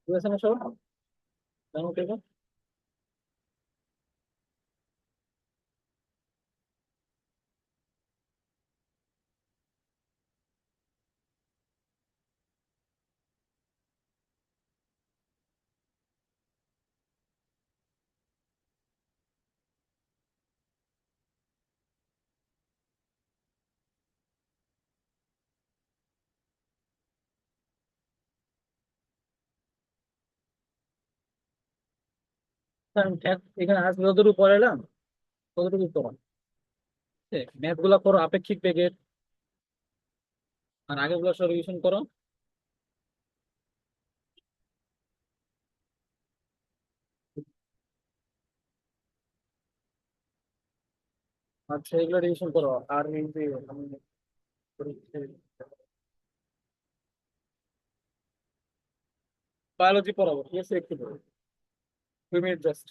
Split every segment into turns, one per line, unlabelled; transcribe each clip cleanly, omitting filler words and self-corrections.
ঠিক আছে না সব? জানো ঠিক আছে? এখানে আজ যতটুকু পড়াইলাম ততটুকু তোমার ম্যাথ গুলা করো আপেক্ষিক বেগের, আর আগের গুলো সলিউশন করো। আচ্ছা, এগুলো রিভিশন করো। আর এই যে আমি বায়োলজি পড়াবো, ঠিক আছে? একটু 2 মিনিট জাস্ট।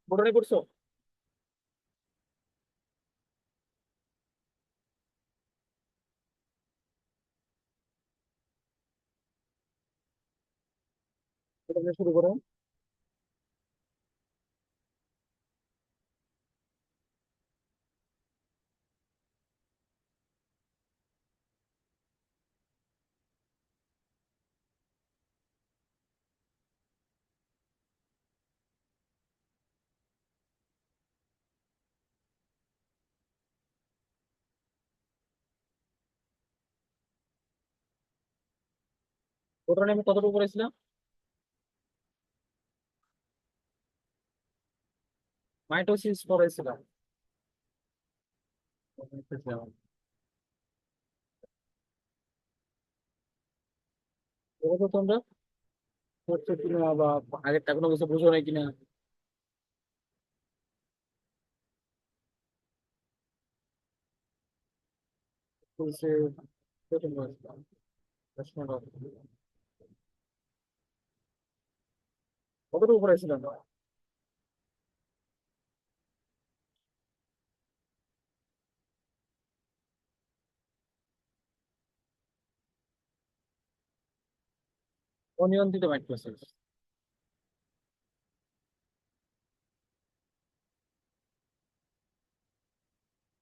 বোটানি করছো? এটা দিয়ে শুরু করো। বোটানি আমি কতটুকু পড়েছিলাম? মাইটোসিস পড়েছিলাম। দেখো তো তোমরা পড়ছো কিনা, বা আগেরটা কোনো কিছু বুঝো নাই কিনা। বলছে প্রথম পড়েছিলাম 10 মিনিট। কতটুকু পড়েছিলাম? অনিয়ন্ত্রিত মাইটোসিস।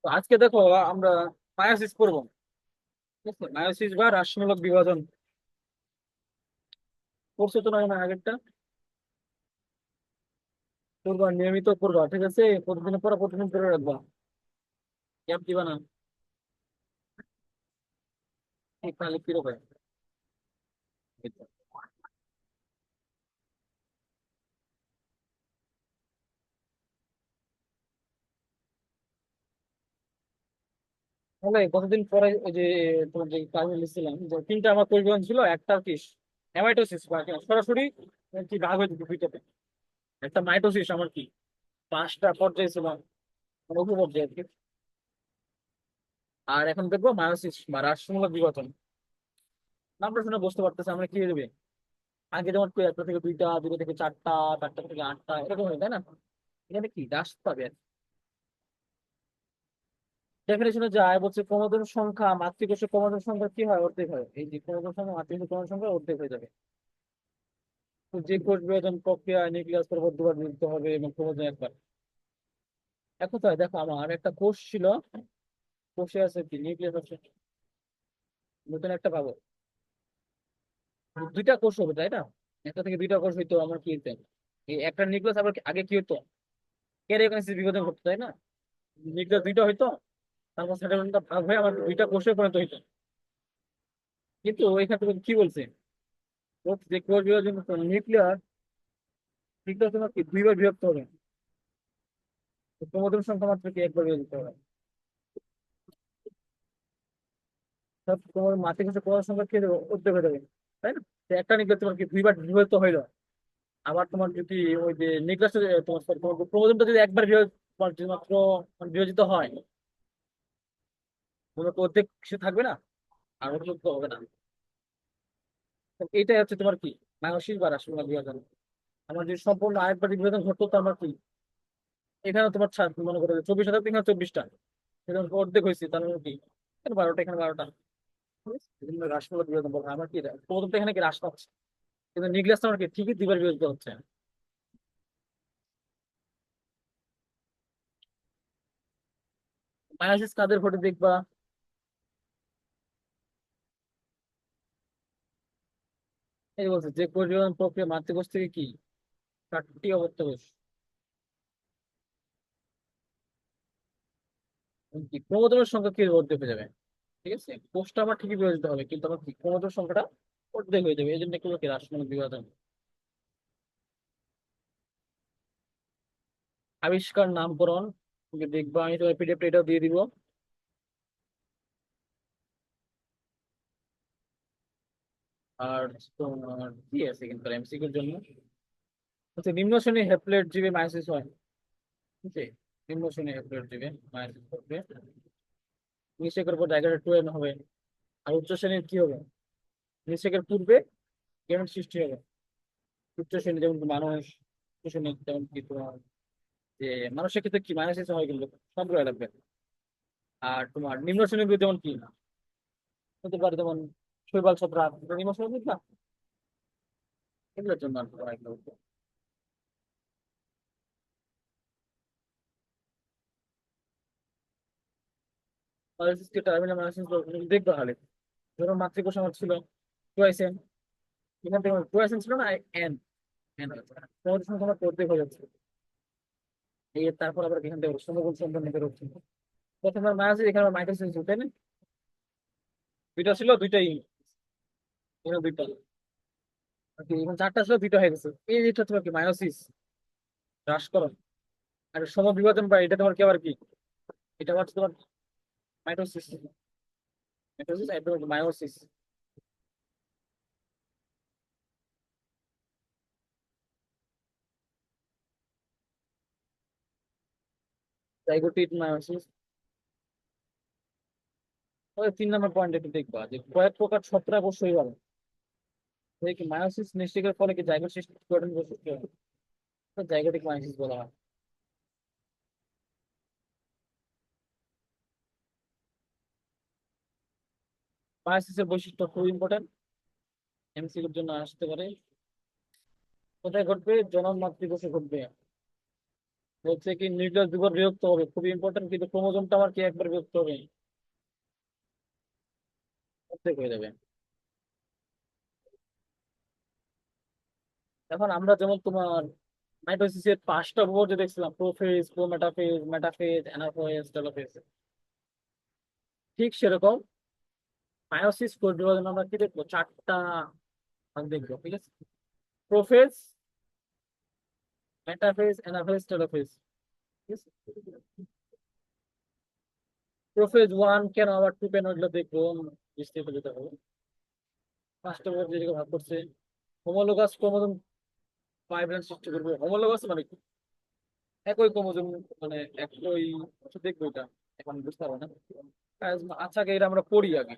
তো আজকে দেখো আমরা মায়োসিস পড়বো, ঠিক আছে? মায়োসিস বা রাশিমূলক বিভাজন। পড়ছো তো না আগেরটা? পড়বা, নিয়মিত পড়বা, ঠিক আছে? প্রতিদিন পড়া, প্রতিদিন পড়ে রাখবা। গ্যাপ দিবা না। ঠিক তাহলে কিরকম? তাহলে কতদিন পরে ওই যে তোমার যে কাজ লিখছিলাম, যে তিনটা আমার পরিবহন ছিল, একটা কি হেমাইটোসিস বা সরাসরি কি ভাগ হয়ে যেত দুইটাতে। একটা মাইটোসিস আমার কি 5টা পর্যায়ে ছিল, মানে উপপর্যায়ে আর কি। আর এখন দেখবো মায়োসিস বা রাষ্ট্রমূলক বিভাজন। নামটা শুনে বুঝতে পারতেছে আমরা কি দেবে। আগে যেমন কি একটা থেকে দুইটা, দুইটা থেকে চারটা, চারটা থেকে আটটা, এরকম হয় তাই না? এখানে কি রাষ্ট্র পাবে। ডেফিনেশনে যায় বলছে ক্রোমোজোম সংখ্যা মাতৃকোষের ক্রোমোজোম সংখ্যা কি হয়, অর্ধেক হয়। এই যে ক্রোমোজোম সংখ্যা মাতৃকোষের ক্রোমোজোম সংখ্যা অর্ধেক হয়ে যাবে। তো যে কোষ বিভাজন প্রক্রিয়া নিউক্লিয়াস পরপর দুবার মিলতে হবে এবং ক্রোমোজোম একবার। এক কথায় দেখো, আমার একটা কোষ ছিল, কোষে আছে কি নিউক্লিয়াস আছে, নতুন একটা পাবো। দুইটা কোষ হবে তাই না? একটা থেকে দুইটা কোষ হইতো, আমার কি হইতো, এই একটা নিউক্লিয়াস আবার আগে কি হতো, ক্যারিওকাইনেসিস বিভাজন করতো তাই না? নিউক্লিয়াস দুইটা হইতো, তারপর সেটা ভাগ হয়ে আমার দুইটা কোষে পরিণত হইতো। কিন্তু এখান থেকে কি বলছে, যে কোষ বিভাজন নিউক্লিয়াস নিউক্লিয়াস তোমার কি দুইবার বিভক্ত হবে, তো ক্রোমোজোম সংখ্যা মাত্র কি একবার বিভক্ত হবে। তোমার মাতৃকোষের ক্রোমোজোম সংখ্যা কি হয়ে যাবে? অর্ধেক হয়ে যাবে, তাই না? তো একটা নিউক্লিয়াস তোমার কি দুইবার বিভক্ত হইলো। আবার তোমার যদি ওই যে নিউক্লিয়াস তোমার sorry, তোমার ক্রোমোজোমটা যদি একবার তোমার যদি মাত্র মানে বিভাজিত হয়, মনে তো অর্ধেক কিছু থাকবে না, আর অর্ধেক তো হবে না। তো এইটাই হচ্ছে তোমার কি মায়োসিস বা রাসায়নিক বিভাজন। আমার যদি সম্পূর্ণ আরেকবার বিভাজন ঘটতো তো আমার কি এখানে তোমার মনে করো 24 শতাংশ, এখানে 24টা, এখানে অর্ধেক হয়েছে, তার মানে কি এখানে 12টা, এখানে 12টা। রাসায়নিক বিভাজন বলবো আমার কি প্রথমটা এখানে কি হ্রাস পাচ্ছে, কিন্তু নিউক্লিয়াস আমার কি ঠিকই দুইবার বিভাজিত হচ্ছে। মায়োসিস কাদের ঘটে দেখবা, এই বলছে যে কোষ বিভাজন প্রক্রিয়া মাতৃকোষ থেকে কি 4টি অপত্য কোষ, কি ক্রোমোজোমের সংখ্যা কি অর্ধেক হয়ে যাবে। ঠিক আছে, কোষটা আমার ঠিকই বিভাজিত হবে, কিন্তু আমার কি ক্রোমোজোম সংখ্যাটা অর্ধেক হয়ে যাবে, এই জন্য এগুলো কি রাসায়নিক বিভাজন। আবিষ্কার নামকরণ তুমি দেখবা, আমি তোমার পিডিএফ এটাও দিয়ে দিব। আর তোমার কি আছে কিন্তু এমসিকিউর জন্য হচ্ছে নিম্ন শ্রেণীর হ্যাপ্লয়েড জীবে মায়োসিস হয়। ঠিক আছে, নিম্ন শ্রেণীর হ্যাপ্লয়েড জীবে মায়োসিস হবে, নিষেকের পর জায়গাটা 2n হবে। আর উচ্চ শ্রেণীর কি হবে, নিষেকের পূর্বে গেমেট সৃষ্টি হবে। উচ্চ শ্রেণী যেমন কি মানুষ, উচ্চ শ্রেণী যেমন কি তোমার যে মানুষের ক্ষেত্রে কি মায়োসিস হয় কিন্তু সবগুলো লাগবে। আর তোমার নিম্ন শ্রেণীর যেমন কি হতে পারে, যেমন শৈবাল ছত্রাক, এটা নিম্ন শ্রেণীর না, এগুলোর জন্য আর কি এগুলো হতো। মায়োসিস কে টার্মিনাল মায়োসিস দেখবা হলে, ধরো মাতৃকোষ আমার ছিল 2SN, এখান থেকে 2SN ছিল না, এন এন তোমাদের সঙ্গে আমার পড়তে হয়ে যাচ্ছে। এই তারপর আবার এখান থেকে সমকোণ সম্পন্ন নিতে হচ্ছে। প্রথমবার মায়োসিস, এখানে মাইটোসিস, তাই না? দুইটা ছিল, দুইটাই এখানে দুইটা, আর কি এখানে 4টা ছিল, দুইটা হয়ে গেছে, এই যেটা তোমার কি মায়োসিস হ্রাসকরণ। আর সমবিভাজন বা এটা তোমার কি আবার কি, এটা হচ্ছে তোমার মাইটোসিস, মাইটোসিস আর তোমার মায়োসিস। Zygotic meiosis. তবে 3 নম্বর পয়েন্ট একটু দেখবা যে কয়েক প্রকার ছত্রাক ও শৈবাল কি মায়োসিস নিষেকের ফলে কি জাইগোট সৃষ্টি গঠন সৃষ্টি হয়, তো জাইগোটিক মায়োসিস বলা হয়। মায়োসিসের বৈশিষ্ট্য খুব ইম্পর্টেন্ট, এমসিকিউর জন্য আসতে পারে। কোথায় ঘটবে, জনন মাতৃকোষে ঘটবে। বলছে কি নিউক্লিয়াস দুবার বিভক্ত হবে, খুবই ইম্পর্টেন্ট, কিন্তু ক্রোমোজোমটা আমার কি একবার বিভক্ত হবে, অর্ধেক হয়ে যাবে। এখন আমরা যেমন তোমার মাইটোসিসের 5টা উপর যে দেখছিলাম, prophase, prometaphase, metaphase, anaphase, telophase, ঠিক সেরকম মায়োসিস কোষ বিভাজন আমরা কি দেখবো, 4টা ভাগ দেখবো। ঠিক আছে, প্রোফেজ, মেটাফেজ, অ্যানাফেজ, টেলোফেজ। ঠিক আছে, প্রোফেজ 1 কেন আবার 2 কেন, এগুলো দেখবো, বিস্তারিত যেতে হবে। 5টা উপর যেদিকে ভাগ করছে, হোমোলোগাস ক্রোমোজোম 5 সৃষ্টি করবে। হোমোলোগাস মানে কি, একই ক্রোমোজোম, মানে একই, দেখবো এটা এখন বুঝতে পারবো না। আচ্ছা আগে এটা আমরা পড়ি আগে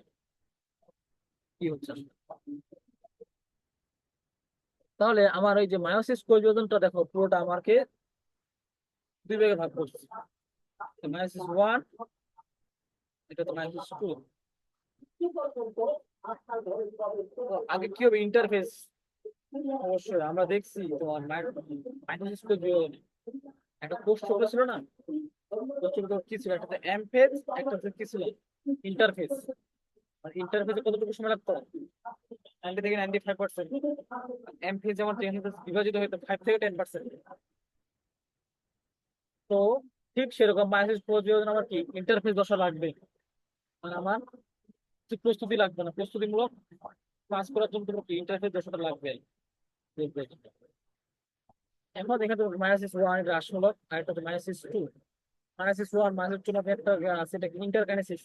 কি হচ্ছে আসলে। তাহলে আমার ওই যে মায়োসিস কোষ বিভাজনটা দেখো পুরোটা আমাকে 2 ভাগে ভাগ করছে, মায়োসিস 1, এটা তো মায়োসিস 2। আগে কি হবে, ইন্টারফেস, অবশ্যই আমরা দেখছি তোমার মাইটোসিস কোষ বিভাজনে একটা কোষ ছোট ছিল না, কোষ ছোট কি ছিল, একটা এম ফেজ, একটা হচ্ছে কি ছিল ইন্টারফেস। আর ইন্টারফেসে কতটুকু সময় লাগতো, 90 থেকে 95%। এম ফেজ যেমন 10 বিভাজিত হইতো 5 থেকে 10%। তো ঠিক সেরকম মায়োসিস কোষ বিভাজন আমার কি ইন্টারফেস দশা লাগবে, মানে আমার যে প্রস্তুতি লাগবে না, প্রস্তুতিমূলক কাজ করার জন্য তোমার কি ইন্টারফেস দশাটা লাগবে। দেখবে এখন এখানে -1 এটা রাশিমূলক, আর একটা হচ্ছে -2। -1 -2 নামে একটা আছে, এটা ইন্টারকাইনেসিস।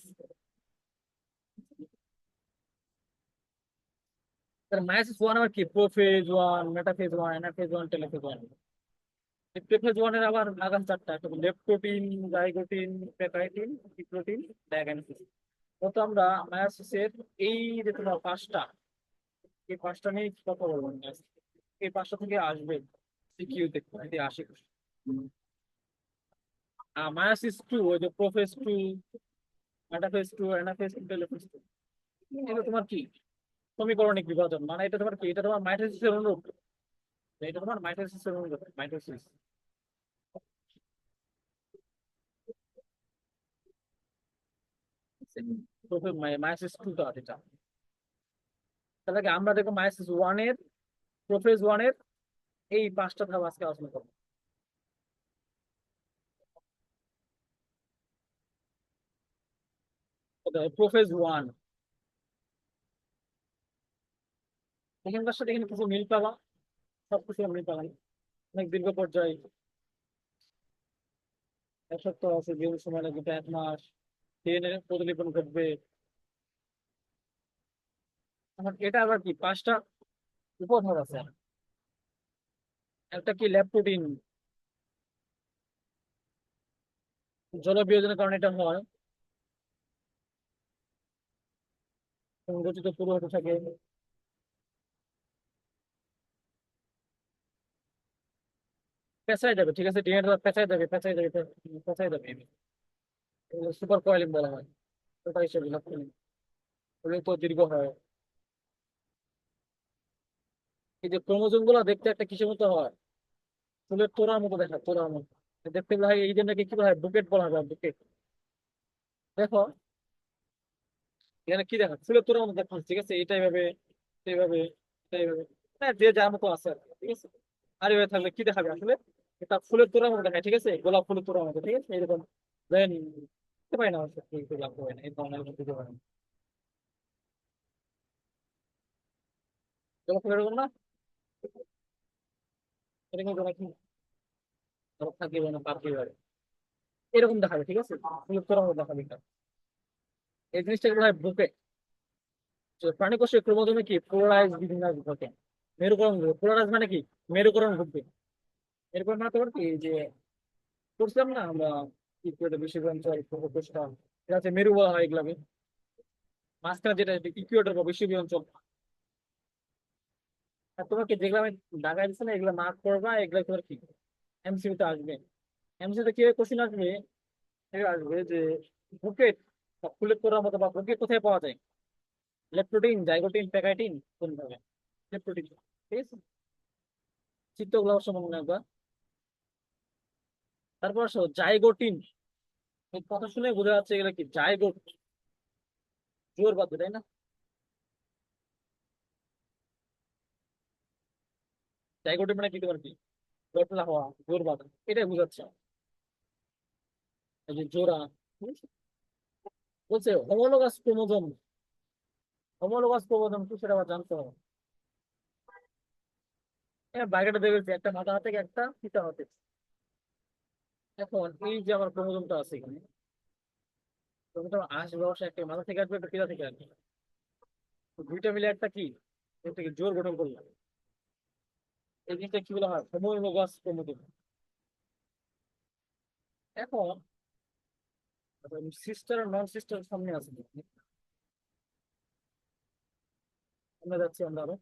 তার -1 আবার কি? Prophase 1, metaphase 1, anaphase 1, telophase 1। প্রেফেজ 1 এর আবার আগাম চারটা, একটা লেপটোটিন, জাইগোটিন, পেকাইটিন, ইপ্রোটিন, ডায়াগাইনেসিস। তো আমরা মায়োসিসের এই যে তোমার পাঁচটা, এই পাঁচটা নিয়ে কথা বলবো না। এই পাঁচটা থেকে আসবে সিকিউতে, যদি আসে। মায়োসিস 2, ওই যে প্রোফেজ 2, মেটাফেজ 2, অ্যানাফেজ 2, টেলোফেজ 2। এটা তোমার কি? সমীকরণিক বিভাজন, মানে এটা তোমার কি? এটা তোমার মাইটোসিসের অনুরূপ। এটা তোমার মাইটোসিসের অনুরূপ, মাইটোসিস। -2টা এটা। তাহলে কি আমরা দেখো -1 এর, প্রোফেজ 1 এর এই পাঁচটা ধাপ আজকে আলোচনা করবো। প্রোফেজ 1 এখানকার সাথে এখানে কিছু মিল পাবা, সবকিছু মিল পাবা না। অনেক দীর্ঘ পর্যায়ে, 1 সপ্তাহ আছে, যেহেতু সময় লাগবে, 1 মাস। ডিএনএ প্রতিলিপন ঘটবে। এখন এটা আবার কি? পাঁচটা উপধাপ আছে। একটা কি? ল্যাপটোডিন। জল বিয়োজনের কারণে এটা হয়, সংগঠিত পুরো হতে থাকে। পেঁচাই যাবে, ঠিক আছে, ডিএনএ পেঁচাই যাবে, পেঁচাই যাবে, পেঁচাই যাবে। সুপার কয়েলিং বলা হয় ওটা হিসেবে, ল্যাপটোডিন। ওগুলো তো দীর্ঘ হয়। এই যে ক্রোমোজোম গুলো দেখতে একটা কিসের মতো হয়? ফুলের তোড়ার মতো দেখা, তোড়ার মতো দেখতে বলা হয়। এই জন্য কি বলা হয়? বুকেট বলা হয়, বুকেট। দেখো এখানে কি দেখা, ফুলের তোড়ার মতো দেখা, ঠিক আছে, এটাই ভাবে, এইভাবে, এইভাবে। হ্যাঁ, যে যার মতো আছে আর কি, ঠিক আছে। আর এভাবে থাকলে কি দেখাবে আসলে? এটা ফুলের তোড়ার মতো দেখায়, ঠিক আছে, গোলাপ ফুলের তোড়ার মতো, ঠিক আছে, এরকম। দেন দিতে পারি না অবশ্য, গোলাপ হয় না, এই ধরনের দিতে পারি না। গোলাপ ফুল এরকম না, এরকম গোলাপ ফুল থাকিবে না, পাপড়ি হয়, এরকম দেখাবে, ঠিক আছে, ফুলের তোড়ার মতো দেখাবে এটা। এই জিনিসটাকে বলা হয় বুকে। প্রাণী কোষের ক্রোমোজোমে কি পোলারাইজ বিন্যাস ঘটে, মেরুকরণ ঘটবে। পোলারাইজ মানে কি? মেরুকরণ ঘটবে। মেরুকরণ মানে তোমার কি? এই যে করছিলাম না আমরা, কি করে বিশ্ববিদ্যালয় কোষটা, এটা হচ্ছে মেরু বলা হয় এগুলাকে। মাঝখানে যেটা ইকুয়েটর বা বিশ্ববিদ্যালয় অঞ্চল। আর তোমাকে যেগুলো আমি ঢাকায় দিচ্ছি না, এগুলো মার্ক করবা, এগুলো তোমার কি এমসিকিউ তে আসবে। এমসিকিউ তে কি কোশ্চেন আসবে? এগুলো আসবে যে বুকেট বা ফুলের তোড়ার মতো, বা বুকেট কোথায় পাওয়া যায়? লেপটোডিন, জাইগোটিন, প্যাকাইটিন, কোন ভাবে? লেপটোডিন, ঠিক আছে। চিত্রগুলো অবশ্য মনে রাখবা। তারপর আসো জাইগোটিন। এই কথা শুনে বোঝা যাচ্ছে এগুলো কি জাইগোট, জোর বাঁধবে, তাই না? জাইগোটিন মানে কি? তোমার কি? জটলা হওয়া, জোর বাঁধা, এটাই বোঝাচ্ছে। এই যে জোড়া, ঠিক আছে? বলছে হোমোলোগাস ক্রোমোজোম। হোমোলোগাস ক্রোমোজোম কি সেটা আবার জানতে হবে। বাইরেটা দেখেছি, একটা মাথা হাতে একটা পিতা হাতে। এখন এই যে আমার ক্রোমোজোমটা আছে এখানে, ক্রোমোজোম আসবে অবশ্যই একটা মাথা থেকে আসবে, একটা পিতা থেকে আসবে। তো দুইটা মিলে একটা কি, একটা কি জোর গঠন করলাম। এই জিনিসটা কি বলা হয়? Homologous chromosome. এখন সিস্টার আর নন সিস্টার সামনে আছে, আমরা যাচ্ছি আমরা আরো।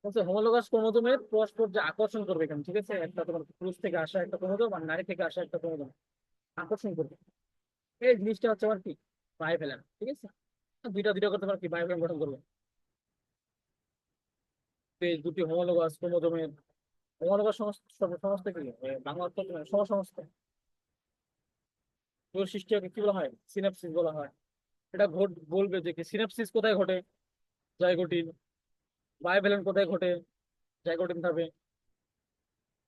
হচ্ছে হোমোলোগাস ক্রোমোজোমের পরস্পর যে আকর্ষণ করবে এখানে, ঠিক আছে, একটা তোমার পুরুষ থেকে আসা একটা ক্রোমোজোম আর নারী থেকে আসা একটা ক্রোমোজোম আকর্ষণ করবে। এই জিনিসটা হচ্ছে আমার কি? বায়োভ্যালেন্ট, ঠিক আছে। দুইটা দুইটা করতে পারে কি বায়োভ্যালেন্ট গঠন করবে। তো এই দুটি হোমোলোগাস ক্রোমোজোমের, হোমোলোগাস সমস্ত কি বাংলা অর্থ সমস্ত সৃষ্টি কি বলা হয়? সিনাপসিস বলা হয়। এটা বলবে যে কি সিনাপসিস কোথায় ঘটে? জাইগোটিন। বায়োভ্যালেন্ট কোথায় ঘটে? জাইগোটিন ভাবে,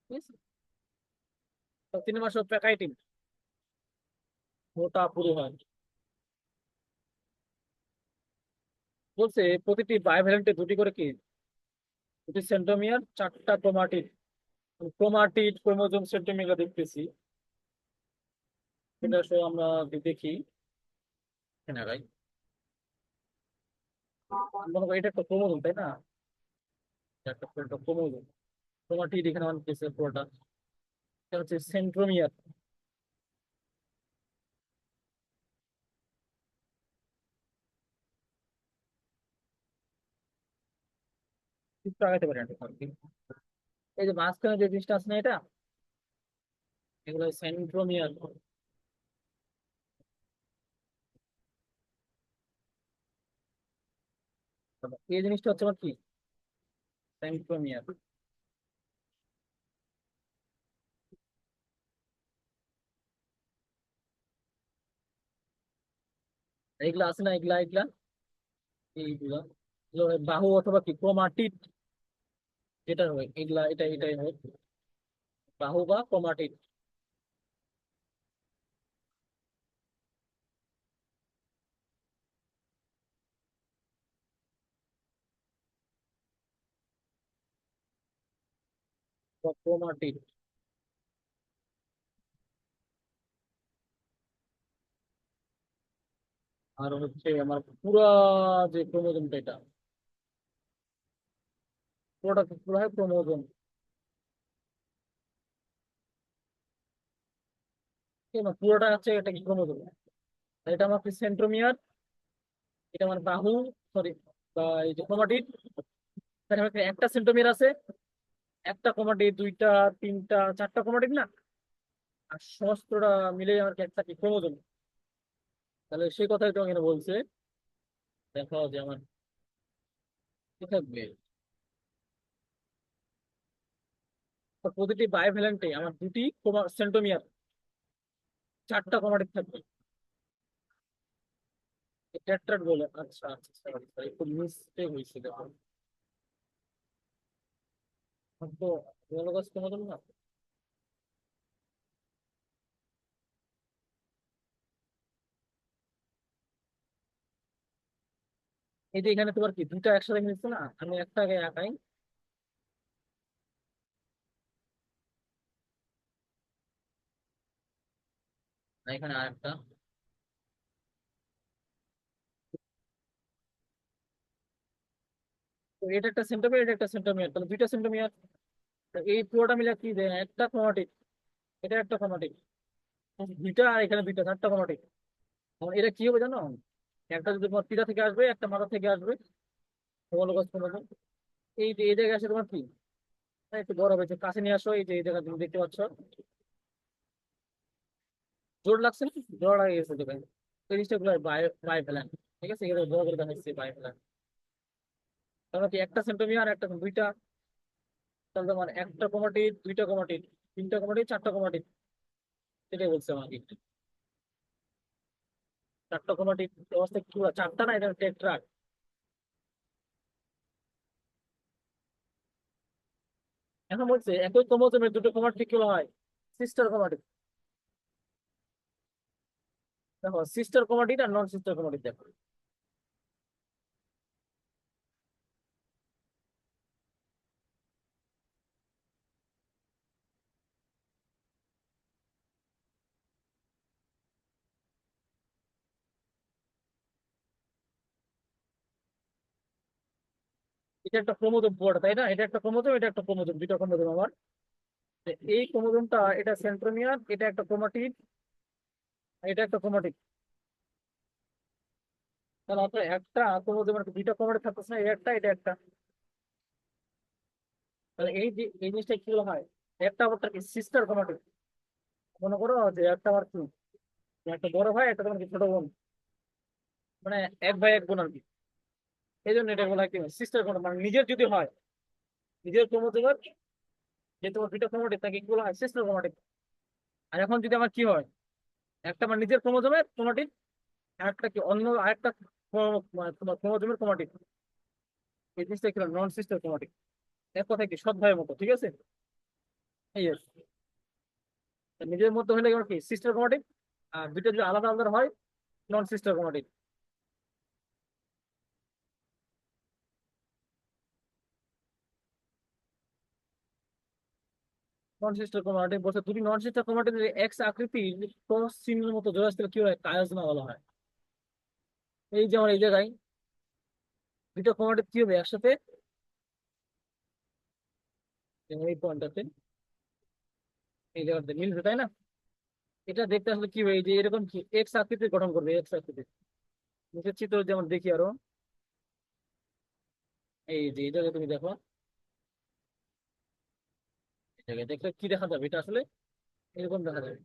ঠিক আছে। তো 3 মাস প্যাকাইটিন, ওটা পুরো হয়। বলছে প্রতিটি বায়োভ্যালেন্টে দুটি করে কি দুটি সেন্ট্রোমিয়ার, চারটা ক্রোমাটিড। ক্রোমাটিড, ক্রোমোজোম, সেন্ট্রোমিয়ার দেখতেছি। এটা আসলে আমরা দেখি এখানে ভাই। মনে করি এটা একটা ক্রোমোজোম, তাই না? এটা একটা ক্রোমোজোম। ক্রোমাটিড এখানে অনেক কিছু পুরোটা। এটা হচ্ছে সেন্ট্রোমিয়ার। একটু আগাইতে পারি না আর কি। এই যে মাঝখানে যে জিনিসটা আছে না, এটা এগুলো সেন্ট্রোমিয়ার। এই জিনিসটা হচ্ছে আমার কি, সেন্ট্রোমিয়ার। এগুলা আছে না, এগুলা এগুলা এইগুলা এগুলো বাহু অথবা কি ক্রোমাটিড, যেটা হয় এগুলা, এটাই হয় বাহু বা ক্রোমাটিড বা ক্রোমাটিড। আর হচ্ছে আমার পুরা যে ক্রোমোজোমটা, এটা পুরোটা পুরো হয় ক্রোমোজোম। পুরোটা হচ্ছে এটা কি ক্রোমোজোম। এটা আমার সেন্ট্রোমিয়ার, এটা আমার বাহু, সরি, বা এই যে ক্রোমাটিড। তার মধ্যে একটা সেন্ট্রোমিয়ার আছে, একটা ক্রোমাটিড, দুইটা, তিনটা, চারটা ক্রোমাটিড না, আর সমস্তটা মিলে আমার কি একটা কি ক্রোমোজোম। তাহলে সেই কথাই তো এখানে বলছে। দেখো যে আমার কি থাকবে, তো প্রতিটি বায়োভ্যালেন্টে আমার দুটি সেন্ট্রোমিয়ার, চারটা ক্রোমাটিড থাকবে। টেট্রাড বলে, আচ্ছা আচ্ছা, সরি সরি, একটু মিস্টেক হয়েছে দেখো। তো হোমোলোগাস ক্রোমোজোম না। এই যে এখানে তোমার কি দুটা একসাথে মিলছে না, আমি একটা আগে আঁকাই। আর এখানে আরেকটা। তো এটা একটা সেন্ট্রোমিয়ার, এটা একটা সেন্ট্রোমিয়ার, তাহলে দুইটা সেন্ট্রোমিয়ার। এই পুরোটা মিলে কি দেয়, একটা ক্রোমাটিড, এটা একটা ক্রোমাটিড। দুইটা, আর এখানে দুইটা, চারটা ক্রোমাটিড। এখন এটা কি হবে জানো, একটা যদি তোমার পিতা থেকে আসবে, একটা মাথা থেকে আসবে, হোমোলোগাস ক্রোমোজোম। এই যে এই জায়গায় আসে তোমার কি, একটু বড় হয়েছে, কাছে নিয়ে আসো, এই যে এই জায়গা তুমি দেখতে পাচ্ছ, জোর লাগছে না, জোর লাগে গেছে দেখেন। এই জিনিসটা গুলো বাই ফেলান, ঠিক আছে, এগুলো বড় করে দেখাচ্ছি বাই ফেলান। তাহলে কি একটা সেন্টোমিয়ার, একটা দুইটা, তাহলে তোমার একটা ক্রোমাটিড, দুইটা ক্রোমাটিড, তিনটা ক্রোমাটিড, চারটা ক্রোমাটিড, সেটাই বলছে আমাকে। চারটা ক্রোমাটিড অবস্থা কি বলে, চারটা না, এটা টেট্রাড। এখন বলছে একই ক্রোমোজোমের দুটো ক্রোমাটিড কি বলা হয়, সিস্টার ক্রোমাটিড। দেখো সিস্টার ক্রোমাটিড আর নন সিস্টার ক্রোমাটিড দেখো। এটা একটা ক্রোমোজোম পুরোটা, তাই না? এটা একটা ক্রোমোজোম, এটা একটা ক্রোমোজোম, দুইটা ক্রোমোজোম আমার। এই ক্রোমোজোমটা, এটা সেন্ট্রোমিয়ার, এটা একটা ক্রোমাটিড, এটা একটা ক্রোমাটিড। তাহলে আপনার একটা ক্রোমোজোমের দুইটা ক্রোমাটিড থাকতেছে না, এই একটা, এটা একটা। তাহলে এই যে এই জিনিসটা কি বলা হয়, একটা আবার কি সিস্টার ক্রোমাটিড। মনে করো যে একটা আমার কি, একটা বড় ভাই, একটা তোমার কি ছোট বোন, মানে এক ভাই এক বোন আর কি। এই জন্য এটা বলা হয় কি সিস্টার ক্রোমাটিড, মানে নিজের যদি হয়, নিজের ক্রোমোজোমের যে তোমার দুইটা ক্রোমাটিড তাকে কি বলা হয়, সিস্টার ক্রোমাটিড। আর এখন যদি আমার কি হয়, একটা আমার নিজের ক্রোমোজোমের ক্রোমাটিড, আর একটা কি অন্য আরেকটা মানে তোমার ক্রোমোজোমের ক্রোমাটিড, এই জিনিসটা কি নন সিস্টার ক্রোমাটিড। এক কথা কি সৎ ভাইয়ের মতো, ঠিক আছে। এই আর কি। নিজের মধ্যে হলে এবার কি সিস্টার ক্রোমাটিড, আর দুইটা যদি আলাদা আলাদা হয়, নন সিস্টার ক্রোমাটিড। নন সিস্টার ক্রোমাটিন বলছে দুটি নন সিস্টার ক্রোমাটিনের এক্স আকৃতির ক্রস চিহ্নের মতো জোড়াস্থলে কি হয় কায়াজমা বলা হয়। এই যে আমার এই জায়গায় দুটো ক্রোমাটিন কি হবে একসাথে, এই পয়েন্টটাতে এই জায়গাতে মিলবে তাই না। এটা দেখতে আসলে কি হবে, এই যে এরকম কি এক্স আকৃতির গঠন করবে, এক্স আকৃতির নিচের চিত্র যেমন দেখি আরো, এই যে এই জায়গায় তুমি দেখো, এই জায়গায় দেখলে কি দেখা যাবে, এটা আসলে এরকম দেখা যাবে,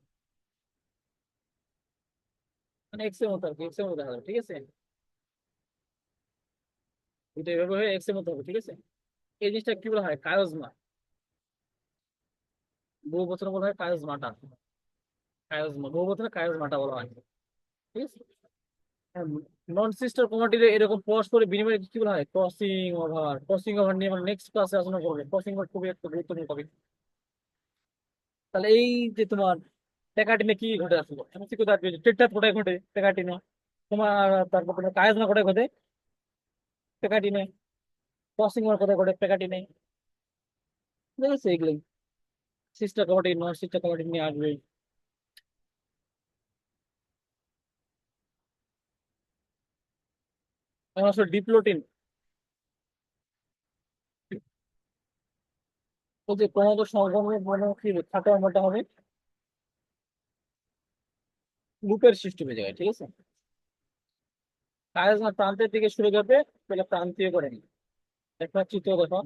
মানে এক্স এর মতো আর কি, এক্স এর মতো দেখা যাবে, ঠিক আছে। এটা এভাবে হয়ে এক্স এর মতো হবে, ঠিক আছে। এই জিনিসটা কি বলা হয় কায়োজমা, বহু বছর বলা হয় কায়োজমাটা, কায়োজমা বহু বছর কায়োজমাটা বলা হয়, ঠিক আছে। নন সিস্টার ক্রোমাটিড এরকম পরস্পর বিনিময়ে কি বলা হয় ক্রসিং ওভার, ক্রসিং ওভার নিয়ে আমরা নেক্সট ক্লাসে আলোচনা করবো, ক্রসিং ওভার খুবই একটা গুরুত্বপূর্ণ টপিক। তাহলে এই যে তোমার টেকাটিনে কি ঘটে আসলো এমসিকিউ থাকবে, টেট্টাত কোথায় ঘটে টেকাটিনে, তোমার তারপর তোমার কায়াজমা কোথায় ঘটে টেকাটিনে, ক্রসিং ওভার কোথায় ঘটে টেকাটিনে, ঠিক আছে। এগুলোই সিস্টার ক্রোমাটিড নন সিস্টার ক্রোমাটিড নিয়ে আসবে। এখন আসলে ডিপ্লোটিন, ও যে ক্রমশ সংক্রমণের মনে কি খাটো আমারটা হবে লুপের সৃষ্টি হয়ে যায়, ঠিক আছে। কায়াজমা প্রান্তের দিকে শুরু যাবে, তাহলে প্রান্তীয় করে নি, একটা চিত্র দেখো।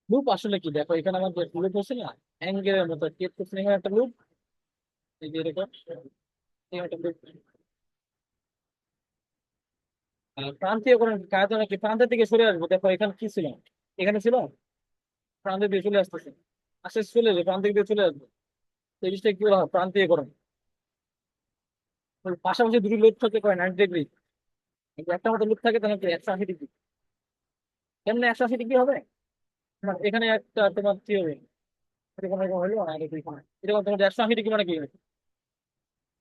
লুপ আসলে কি দেখো, এখানে আমাদের লুপ হচ্ছে না অ্যাঙ্গেলের মতো কেট করছে, এখানে একটা লুপ, এই যে এরকম এখানে একটা লুপ। প্রান্তীয়করণ কাজ নাকি প্রান্তের দিকে সরে আসবো, দেখো এখানে কি ছিল, এখানে ছিল, প্রান্তের দিকে চলে আসতেছে, আস্তে আস্তে চলে যাবে প্রান্তিক দিকে চলে আসবে, তো এই জিনিসটা কি বলা হয় প্রান্তীয়করণ। পাশাপাশি দুটি লুপ থাকে কয় 90 ডিগ্রি, একটা মতো লুপ থাকে তাহলে 180 ডিগ্রি, কেমন 180 ডিগ্রি হবে, মানে এখানে একটা তোমার কি হবে, এরকম এরকম হলো আর এরকম এরকম তোমার 180 ডিগ্রি মানে কি হবে,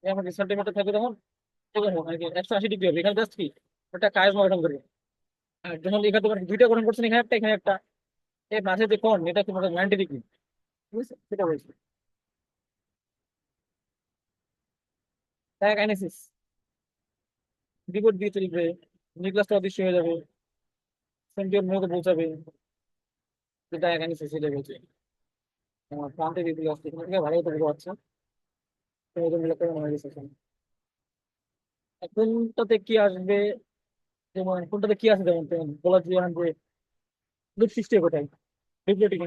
আমাদের সেন্টিমিটার থাকে তখন এরকম মানে 180 ডিগ্রি হবে, এখানে জাস্ট কি একটা কায়জ গঠন করবে। আর যখন এখানে তোমার দুইটা গঠন করছেন, এখানে একটা এখানে একটা, এর মাঝে যে কোণ এটা তোমার 90 ডিগ্রি, ঠিক আছে সেটা বলছি। ডায়াকাইনেসিস বিপরীত দিয়ে চলবে, নিউক্লিয়াসটা অদৃশ্য হয়ে যাবে, সেন্টিওর মধ্যে পৌঁছাবে, ডায়াকাইনেসিস এটা বলছে। আমার প্রান্তে দিকে আসছে এখান থেকে ভালো করে বুঝতে পারছো, তোমাদের মিলে কেমন হয়ে গেছে এখন। কোনটাতে কি আসবে, যেমন কোনটাতে কি আছে, যেমন যেমন বলা যায় যে লুপ সৃষ্টি হবে কোথায়, বিপ্লটিক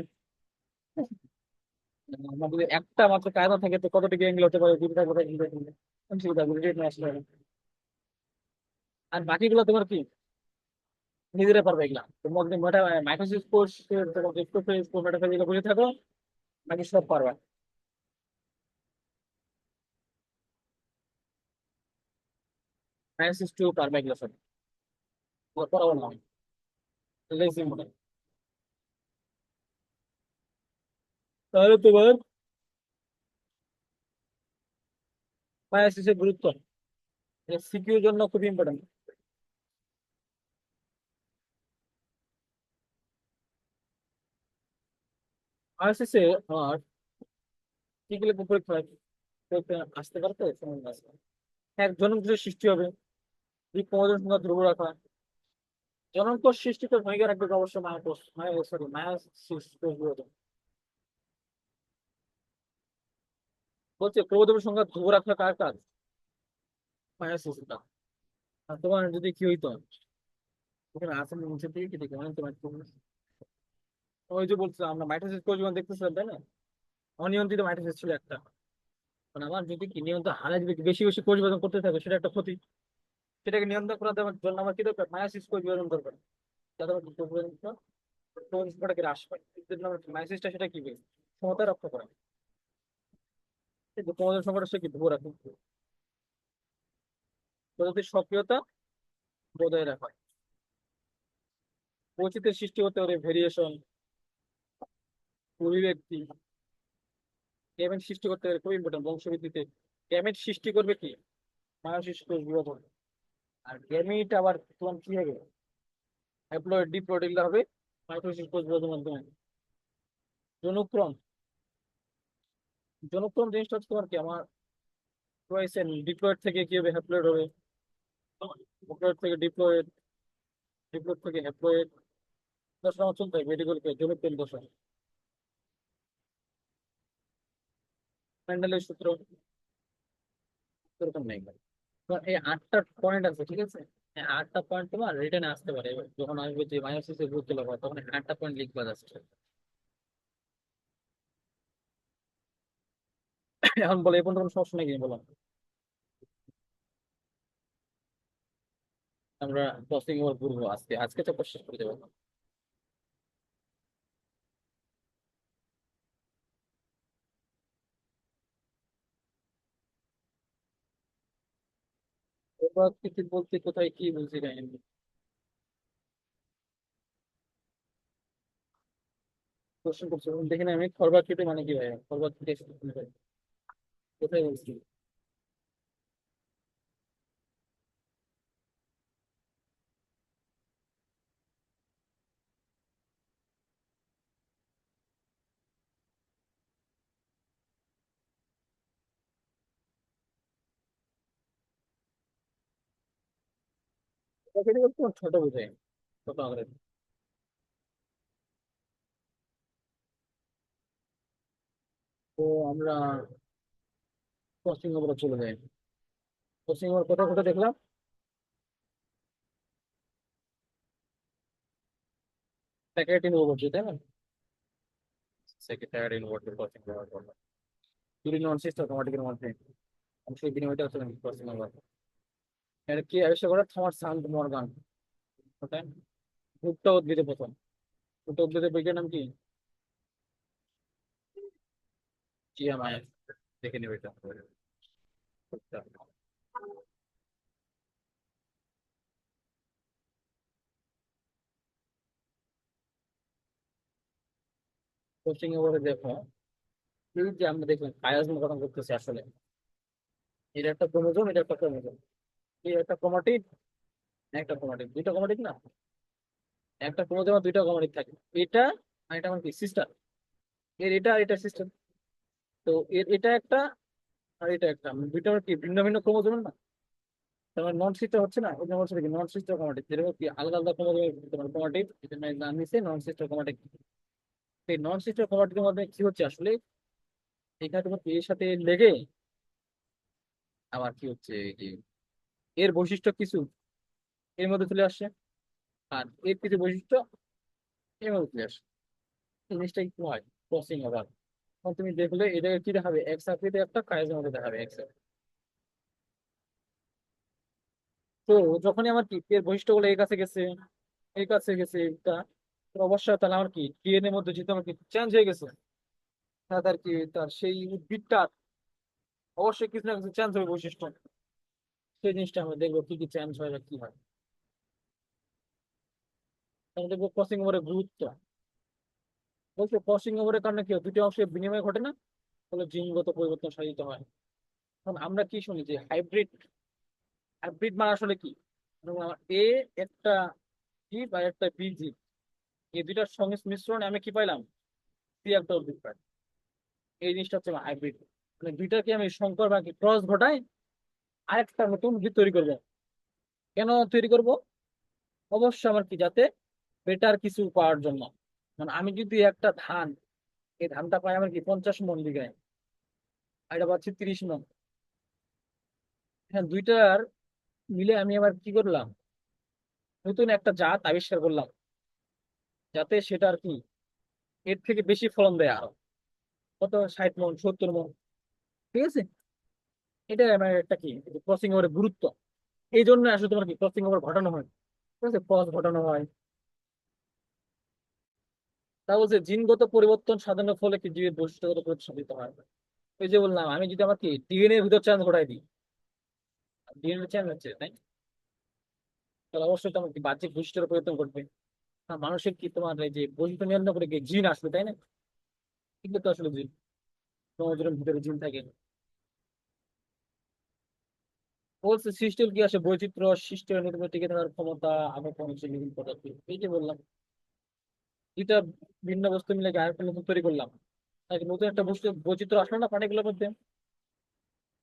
আমাদের একটা মাত্র কায়দা থাকে তো কত ডিগ্রি অ্যাঙ্গেল হতে পারে, দুইটা কোথায় সুবিধা নিয়ে আসতে হবে। আর বাকিগুলো তোমার কি নিজেরা পারবে এগুলা, তোমার মাইক্রোসিস কোর্স তোমার যেগুলো বুঝে থাকো বাকি সব পারবা। মাইক্রোসিস টু পারবে এগুলো সব, পড়াবো না আমি, লেজি মনে। তাহলে তোমার মাইক্রোসিসের গুরুত্ব সিকিউর জন্য খুব ইম্পর্টেন্ট। মাইক্রোসিসে আর কি গুলো পরীক্ষা হয়, পরীক্ষা আসতে পারতো সময় আসবে, এক জনগোষ্ঠীর সৃষ্টি হবে, এই ক্রোমোজোম সংখ্যা ধ্রুব রাখা, জনকোষ সৃষ্টিতে ভূমিকা রাখবে অবশ্য মায়াকোষ, সরি মায়াসিস কোষগুলো। বলছে ক্রোমোজোমের সংখ্যা ধ্রুব রাখা কার কাজ, মায়াসিসটা। আর তোমার যদি কি হইতো, ওখানে আসলে নিচের দিকে কি দেখে মানে তোমার ওই যে বলছো আমরা মাইটোসিস কোষ যখন দেখতেছিলাম তাই না, অনিয়ন্ত্রিত মাইটোসিস ছিল একটা, মানে আমার যদি কি নিয়ন্ত্রণ হারে যদি বেশি বেশি কোষ বিভাজন করতে থাকে সেটা একটা ক্ষতি, সেটাকে নিয়ন্ত্রণ করার জন্য আমার কি দরকার মায়াসিস কোষ বিভাজন দরকার, যাতে আমার কোষ বিভাজনটা কোষ সংখ্যাটাকে হ্রাস পায়, এর জন্য আমার মায়াসিসটা সেটা কি ক্ষমতা রক্ষা করে, কিন্তু ক্রোমোজোম সংখ্যাটা সে কি ধরে রাখে, প্রজাতির সক্রিয়তা বজায় রাখা, বৈচিত্র্যের সৃষ্টি হতে পারে ভেরিয়েশন, অভিব্যক্তি, গ্যামেট সৃষ্টি করতে পারে খুব ইম্পর্টেন্ট বংশবৃদ্ধিতে, গ্যামেট সৃষ্টি করবে কি মায়োসিস কোষ বিভাজন, আর গ্যামিট আবার তোমার কি হবে, হ্যাপ্লয়েড ডিপ্লয়েড এগুলো হবে মাইটোসিস কোষ বিভাজনের মাধ্যমে। জনুক্রম, জনুক্রম জিনিসটা হচ্ছে তোমার কি আমার ডিপ্লয়েড থেকে কি হবে, হ্যাপ্লয়েড হবে, হ্যাপ্লয়েড থেকে ডিপ্লয়েড, ডিপ্লয়েড থেকে হ্যাপ্লয়েড। দশটা আমার চলতে থাকবে, এটি করবে জনুক্রম দশা। মেন্ডেলের সূত্র এরকম নেই ভাই। তোমার এই 8টা পয়েন্ট আছে, ঠিক আছে? এই 8টা পয়েন্ট তোমার রিটেনে আসতে পারে, এবার যখন আসবে যে মাইনোসিসের গুরুত্ব লেখা হয়, তখন এই 8টা পয়েন্ট লিখবা যাচ্ছে। এখন বলে এই পর্যন্ত কোনো সমস্যা নেই বলো। আমরা ক্রসিং ওভার ঘুরবো আজকে, আজকে তো শেষ করে দেবো। এবার কিছু বলতে কোথায় কি বলছি কাহিনী। কোশ্চেন করছে দেখি না আমি, ফরওয়ার্ড কেটে মানে কি ভাই, ফরওয়ার্ড কেটে কোথায় বলছি। কেটে বলতে ছোট বোঝায়, ছোট আকারে। তো আমরা ক্রসিং ওভারে চলে যাই। ক্রসিং ওভার কোথায় কোথায় দেখলাম, সেক্রেটারি ওভার, তাই না? সেক্রেটারি ওভার ক্রসিং ওভার করলাম দুই নন সিস্টেম অটোমেটিকের মধ্যে অংশের বিনিময়টা হচ্ছে ক্রসিং ওভার। এর কি আবিষ্কার করে, থমাস সান্ট মর্গান। ওটা ভুট্টা উদ্ভিদের প্রথম, ভুট্টা উদ্ভিদের বৈজ্ঞানিক নাম কি? চিয়া মায়ের, দেখে নেবে এটা। কোচিং এ বলে দেখো, এই যে আমরা দেখলাম কায়াজম গঠন করতেছে আসলে, এটা একটা ক্রোমোজোম, এটা একটা ক্রোমোজোম, এই একটা ক্রোমাটিড, একটা ক্রোমাটিড, দুইটা ক্রোমাটিড না, একটা ক্রোমোজোমে দুইটা ক্রোমাটিড থাকে। এটা আর এটা আমার কি সিস্টার, এর এটা আর এটা সিস্টার। তো এর এটা একটা আর এটা একটা, মানে দুইটা আমার কি ভিন্ন ভিন্ন ক্রোমোজোম না? তোমার নন সিস্টার হচ্ছে না, ওই জন্য বলছে কি নন সিস্টার ক্রোমাটিড, যেরকম কি আলাদা আলাদা ক্রোমোজোম তোমার ক্রোমাটিড, এটা নাম নিচ্ছে নন সিস্টার ক্রোমাটিড। এই নন সিস্টার ক্রোমাটিডের মধ্যে কি হচ্ছে আসলে, এখানে তোমার কি এর সাথে লেগে আবার কি হচ্ছে যে এর বৈশিষ্ট্য কিছু এর মধ্যে চলে আসছে, আর এর কিছু বৈশিষ্ট্য এর মধ্যে চলে আসে। এই জিনিসটা কি হয়, ক্রসিং ওভার। তখন তুমি দেখলে এটা কি দেখাবে, এক্স আকৃতি একটা কায়ের মধ্যে দেখাবে এক্স। তো যখনই আমার কি এর বৈশিষ্ট্য গুলো এর কাছে গেছে, এর কাছে গেছে এটা, তো অবশ্যই তাহলে আমার কি ডিএনএ মধ্যে যেহেতু আমার কি চেঞ্জ হয়ে গেছে, তার কি তার সেই উদ্ভিদটা অবশ্যই কিছু না কিছু চেঞ্জ হবে বৈশিষ্ট্য। সেই জিনিসটা আমরা দেখবো কি কি চেঞ্জ হয় বা কি হয়। তাহলে দেখবো ক্রসিং ওভারের গুরুত্ব। বলছে ক্রসিং ওভারের কারণে কি হয়, দুটি অংশের বিনিময় ঘটে না, ফলে জিনগত পরিবর্তন সাধিত হয়। এখন আমরা কি শুনি যে হাইব্রিড, হাইব্রিড মানে আসলে কি, এ একটা জীব আর একটা বি জীব, এই দুইটার সঙ্গে মিশ্রণে আমি কি পাইলাম, সি একটা উদ্ভিদ পাই। এই জিনিসটা হচ্ছে হাইব্রিড, মানে দুইটাকে আমি সংকর বা ক্রস ঘটাই আরেকটা নতুন উদ্ভিদ তৈরি করবো। কেন তৈরি করব? অবশ্যই আমার কি যাতে বেটার কিছু পাওয়ার জন্য। মানে আমি যদি একটা ধান, এই ধানটা পাই আমার কি 50 মণ বিঘায়, আর এটা পাচ্ছি 30 মণ। হ্যাঁ, দুইটার মিলে আমি আবার কি করলাম, নতুন একটা জাত আবিষ্কার করলাম, যাতে সেটা আর কি এর থেকে বেশি ফলন দেয় আরো, কত 60 মণ 70 মণ। ঠিক আছে, এটা আমার একটা কি ক্রসিং ওভারের গুরুত্ব। এই জন্য আসলে তোমার কি ক্রসিং ওভার ঘটানো হয়, ঠিক আছে, ক্রস ঘটানো হয়। তা বলছে জিনগত পরিবর্তন সাধনের ফলে কি জীবের বৈশিষ্ট্যগত পরিবর্তন সাধিত হয়। ওই যে বললাম, আমি যদি আমার কি ডিএনএ এর ভিতর চেঞ্জ ঘটাই দিই, ডিএনএ চেঞ্জ হচ্ছে তাই, তাহলে অবশ্যই তোমার কি বাহ্যিক বৈশিষ্ট্যের পরিবর্তন ঘটবে। আর মানুষের কি তোমার এই যে বৈশিষ্ট্য নিয়ন্ত্রণ করে কি জিন আসবে তাই না? কিন্তু তো আসলে জিন, ক্রোমোজোমের ভিতরে জিন থাকে। বলছে সৃষ্টি হলে কি আসে, বৈচিত্র্য সৃষ্টি হয়, নতুন টিকে থাকার ক্ষমতা, আবার পৌঁছে বিভিন্ন পদার্থ। এই যে বললাম, দুইটা ভিন্ন বস্তু মিলে আরেকটা নতুন তৈরি করলাম, নাকি নতুন একটা বস্তু বৈচিত্র্য আসলো না পানিগুলোর মধ্যে।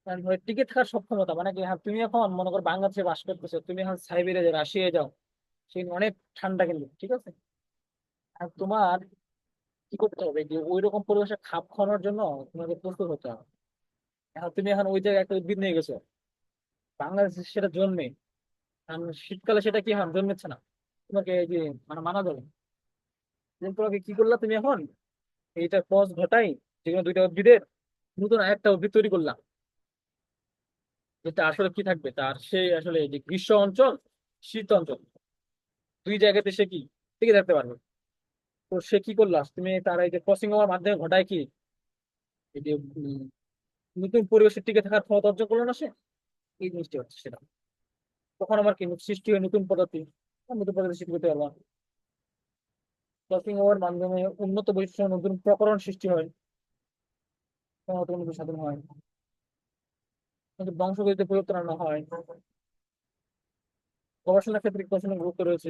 কারণ ধরো টিকে থাকার সক্ষমতা মানে কি, হ্যাঁ তুমি এখন মনে করো বাংলাদেশে বাস করতেছো, তুমি এখন সাইবেরিয়া যাও, রাশিয়ায় যাও, সেখানে অনেক ঠান্ডা কিন্তু, ঠিক আছে। আর তোমার কি করতে হবে, যে ওই রকম পরিবেশে খাপ খাওয়ানোর জন্য তোমাকে প্রস্তুত হতে হবে। এখন তুমি এখন ওই জায়গায় একটা উদ্ভিদ নিয়ে গেছো, বাংলাদেশে সেটা জন্মে, কারণ শীতকালে সেটা কি হয়, জন্মেছে না, তোমাকে এই যে মানে মানা যাবে না। তোমাকে কি করলা তুমি এখন, এইটা ক্রস ঘটাই, যেগুলো দুইটা উদ্ভিদের নতুন একটা উদ্ভিদ তৈরি করলাম, যেটা আসলে কি থাকবে তার, সেই আসলে যে গ্রীষ্ম অঞ্চল, শীত অঞ্চল, দুই জায়গাতে সে কি টিকে থাকতে পারবে। তো সে কি করলো, তুমি তার এই যে ক্রসিং হওয়ার মাধ্যমে ঘটায় কি, এই যে নতুন পরিবেশে টিকে থাকার ক্ষমতা অর্জন করলো না সে, এই জিনিসটি হচ্ছে সেটা। তখন আমার কি সৃষ্টি হয় নতুন পদ্ধতি, নতুন পদ্ধতি সৃষ্টি করতে পারবা। ক্রসিং হওয়ার মাধ্যমে উন্নত বৈশিষ্ট্য নতুন প্রকরণ সৃষ্টি হয়, নতুন নতুন সাধন হয়, কিন্তু বংশগতিতে পরিবর্তন আনা হয়। গবেষণার ক্ষেত্রে ক্রসিংয়ের গুরুত্ব রয়েছে।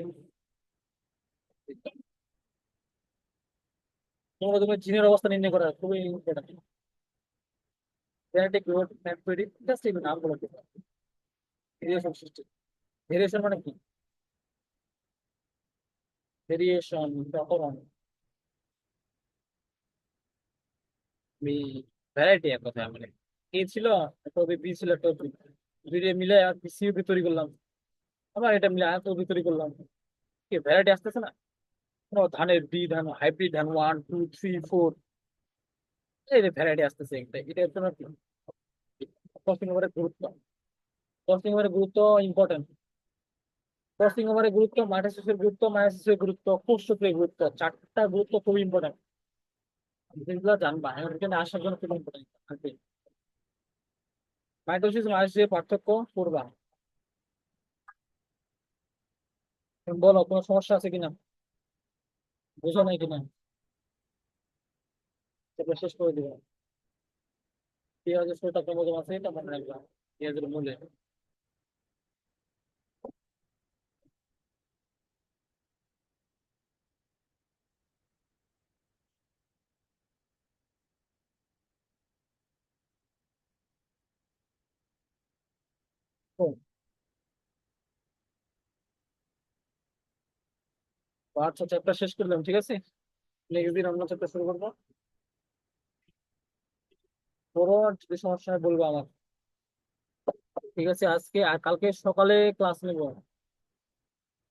তোমরা তোমার জিনের অবস্থা নির্ণয় করা খুবই ইম্পর্টেন্ট। জেনেটিক গ্রোথ ম্যাপ তৈরি, জাস্ট এই নাম বলে দিতে, ভেরিয়েশন সৃষ্টি। ভেরিয়েশন মানে কি, ভেরিয়েশন প্রকরণ, ভ্যারাইটি এক কথা মানে, এ ছিল একটা অধিক, বি ছিল একটা অধিক, দুইটা মিলে আর সি অধিক তৈরি করলাম, আবার এটা মিলে আর অধিক তৈরি করলাম, কি ভ্যারাইটি আসতেছে না। কোনো ধানের বি ধান, হাইব্রিড ধান 1 2 3 4, এই যে ভ্যারাইটি আসতেছে, এটা এটার জন্য কি ক্রসিং ওভারের গুরুত্ব, ক্রসিং ওভারের গুরুত্ব ইম্পর্টেন্ট। ক্রসিং ওভারের গুরুত্ব, মাইটোসিসের গুরুত্ব, মায়োসিসের গুরুত্ব, কোষ চক্রের গুরুত্ব, চারটা গুরুত্ব খুব ইম্পর্টেন্ট, যেগুলো জানবা এখানে আসার জন্য খুব ইম্পর্টেন্ট। মাইটোসিস মায়োসিসের পার্থক্য করবা। বলো কোনো সমস্যা আছে কিনা, বুঝো নাই কিনা, তারপর শেষ করে দিবে। পেঁয়াজের শরীরটা ক্রোমোজোম আছে, এটা মনে রাখবা, পেঁয়াজের মূলে। ও, আচ্ছা চ্যাপ্টার শেষ করলাম, ঠিক আছে, নেক্সট দিন অন্য চ্যাপ্টার শুরু করবো। বড় আর যদি সমস্যা হয় বলবো আমার। ঠিক আছে, আজকে আর কালকে সকালে ক্লাস নেবো,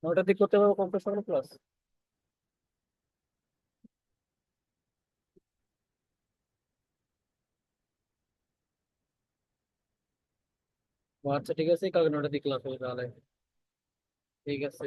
9টার দিক করতে পারবো কম্পিউটার সকালে ক্লাস। আচ্ছা ঠিক আছে, কালকে 9টার দিক ক্লাস হবে তাহলে। ঠিক আছে।